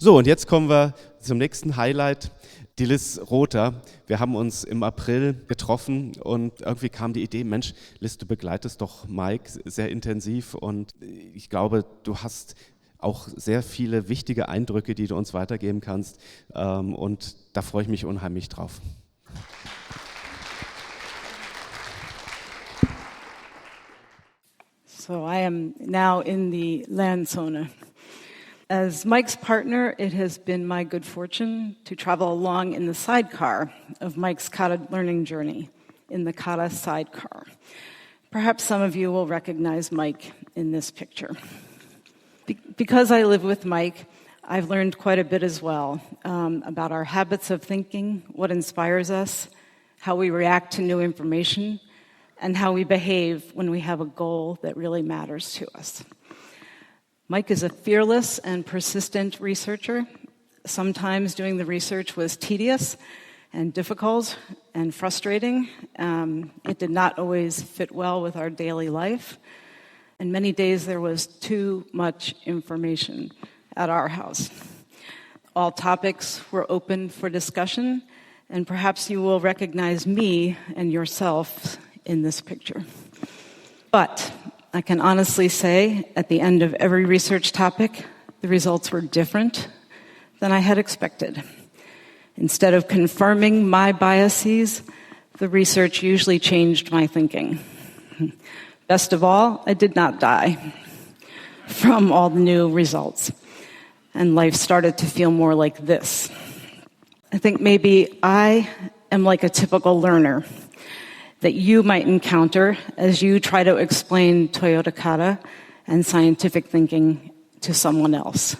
So, und jetzt kommen wir zum nächsten Highlight, die Liz Rother. Wir haben uns im April getroffen und irgendwie kam die Idee, Mensch, Liz, du begleitest doch Mike sehr intensiv und ich glaube, du hast auch sehr viele wichtige Eindrücke, die du uns weitergeben kannst und da freue ich mich unheimlich drauf. So I am now in the Landzone. As Mike's partner, it has been my good fortune to travel along in the sidecar of Mike's Kata learning journey, in the Kata sidecar. Perhaps some of you will recognize Mike in this picture. Because I live with Mike, I've learned quite a bit as well about our habits of thinking, what inspires us, how we react to new information, and how we behave when we have a goal that really matters to us. Mike is a fearless and persistent researcher. Sometimes doing the research was tedious and difficult and frustrating. It did not always fit well with our daily life. And many days there was too much information at our house. All topics were open for discussion, and perhaps you will recognize me and yourself in this picture. But I can honestly say, at the end of every research topic, the results were different than I had expected. Instead of confirming my biases, the research usually changed my thinking. Best of all, I did not die from all the new results, and life started to feel more like this. I think maybe I am like a typical learner that you might encounter as you try to explain Toyota Kata and scientific thinking to someone else.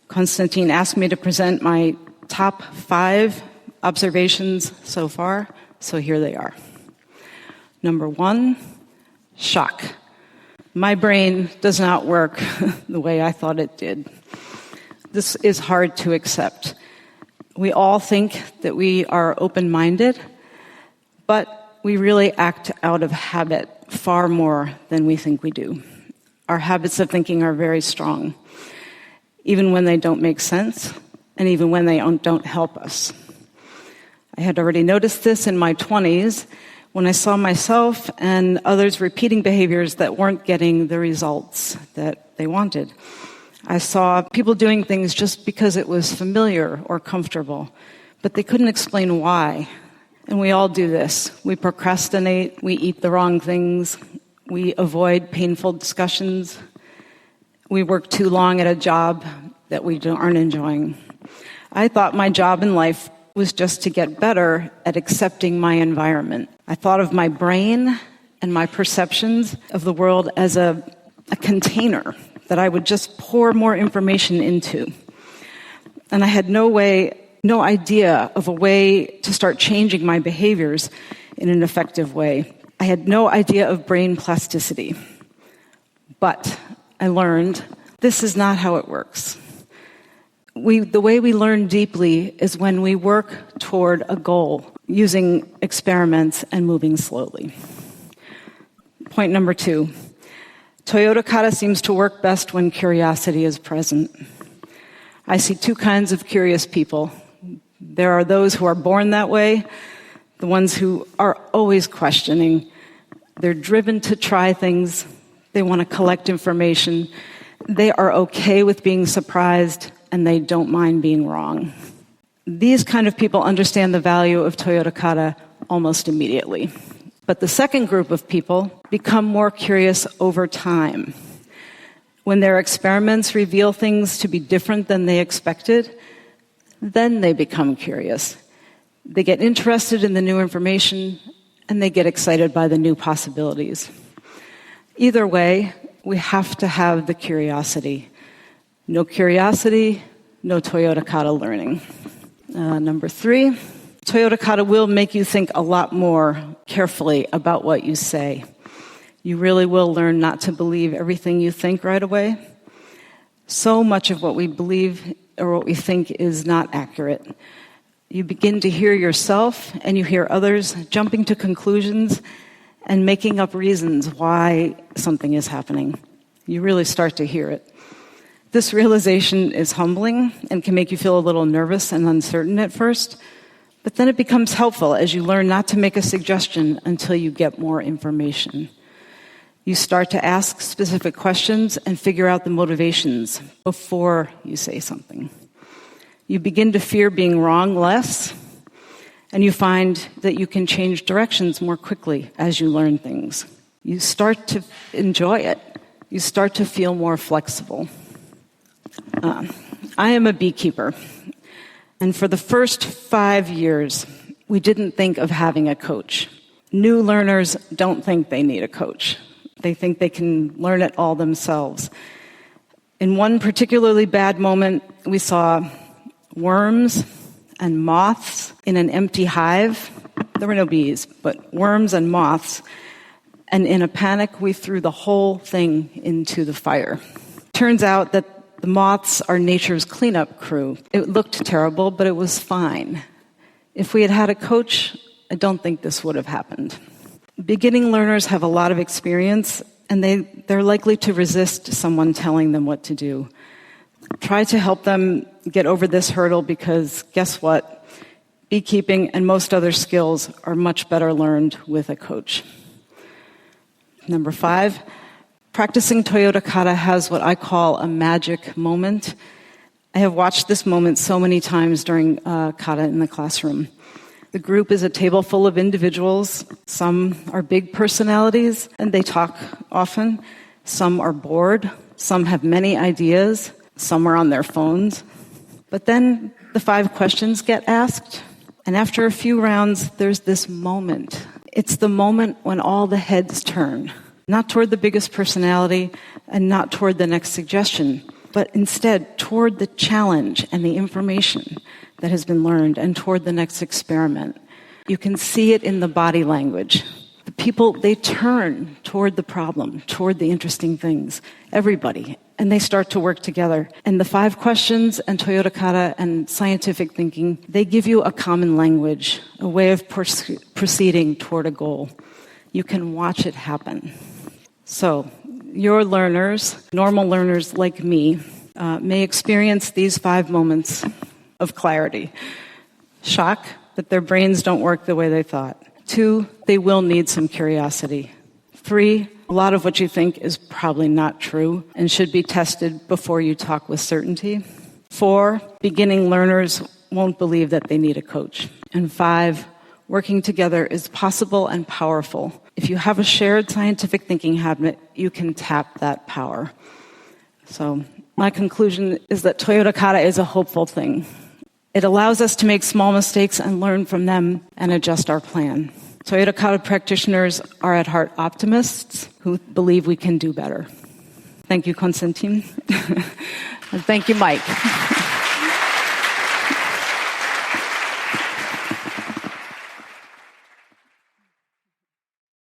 Konstantin asked me to present my top 5 observations so far, so here they are. Number 1, shock. My brain does not work the way I thought it did. This is hard to accept. We all think that we are open-minded, but we really act out of habit far more than we think we do. Our habits of thinking are very strong, even when they don't make sense, and even when they don't help us. I had already noticed this in my 20s when I saw myself and others repeating behaviors that weren't getting the results that they wanted. I saw people doing things just because it was familiar or comfortable, but they couldn't explain why. And we all do this. We procrastinate, we eat the wrong things, we avoid painful discussions, we work too long at a job that we aren't enjoying. I thought my job in life was just to get better at accepting my environment. I thought of my brain and my perceptions of the world as a container that I would just pour more information into. And I had no idea of a way to start changing my behaviors in an effective way. I had no idea of brain plasticity. But I learned this is not how it works. The way we learn deeply is when we work toward a goal, using experiments and moving slowly. Point number 2. Toyota Kata seems to work best when curiosity is present. I see 2 kinds of curious people. There are those who are born that way, the ones who are always questioning. They're driven to try things. They want to collect information. They are okay with being surprised, and they don't mind being wrong. These kind of people understand the value of Toyota Kata almost immediately. But the second group of people become more curious over time. When their experiments reveal things to be different than they expected, then they become curious. They get interested in the new information, and they get excited by the new possibilities. Either way, we have to have the curiosity. No curiosity, no Toyota Kata learning. Number 3, Toyota Kata will make you think a lot more carefully about what you say. You really will learn not to believe everything you think right away. So much of what we believe or what we think is not accurate. You begin to hear yourself and you hear others jumping to conclusions and making up reasons why something is happening. You really start to hear it. This realization is humbling and can make you feel a little nervous and uncertain at first, but then it becomes helpful as you learn not to make a suggestion until you get more information. You start to ask specific questions and figure out the motivations before you say something. You begin to fear being wrong less, and you find that you can change directions more quickly as you learn things. You start to enjoy it. You start to feel more flexible. I am a beekeeper, and for the first 5 years, we didn't think of having a coach. New learners don't think they need a coach. They think they can learn it all themselves. In one particularly bad moment, we saw worms and moths in an empty hive. There were no bees, but worms and moths. And in a panic, we threw the whole thing into the fire. Turns out that the moths are nature's cleanup crew. It looked terrible, but it was fine. If we had had a coach, I don't think this would have happened. Beginning learners have a lot of experience, and they're likely to resist someone telling them what to do. Try to help them get over this hurdle because guess what? Beekeeping and most other skills are much better learned with a coach. Number 5, practicing Toyota Kata has what I call a magic moment. I have watched this moment so many times during Kata in the classroom. The group is a table full of individuals. Some are big personalities, and they talk often. Some are bored. Some have many ideas. Some are on their phones. But then the 5 questions get asked, and after a few rounds, there's this moment. It's the moment when all the heads turn, not toward the biggest personality and not toward the next suggestion, but instead toward the challenge and the information that has been learned and toward the next experiment. You can see it in the body language. The people, they turn toward the problem, toward the interesting things, everybody, and they start to work together. And the 5 questions and Toyota Kata and scientific thinking, they give you a common language, a way of proceeding toward a goal. You can watch it happen. So, your learners, normal learners like me, may experience these 5 moments of clarity. Shock that their brains don't work the way they thought. 2, they will need some curiosity. 3, a lot of what you think is probably not true and should be tested before you talk with certainty. 4, beginning learners won't believe that they need a coach. And 5, working together is possible and powerful. If you have a shared scientific thinking habit, you can tap that power. So my conclusion is that Toyota Kata is a hopeful thing. It allows us to make small mistakes and learn from them and adjust our plan. Toyota Kata practitioners are at heart optimists who believe we can do better. Thank you, Konstantin. And thank you, Mike.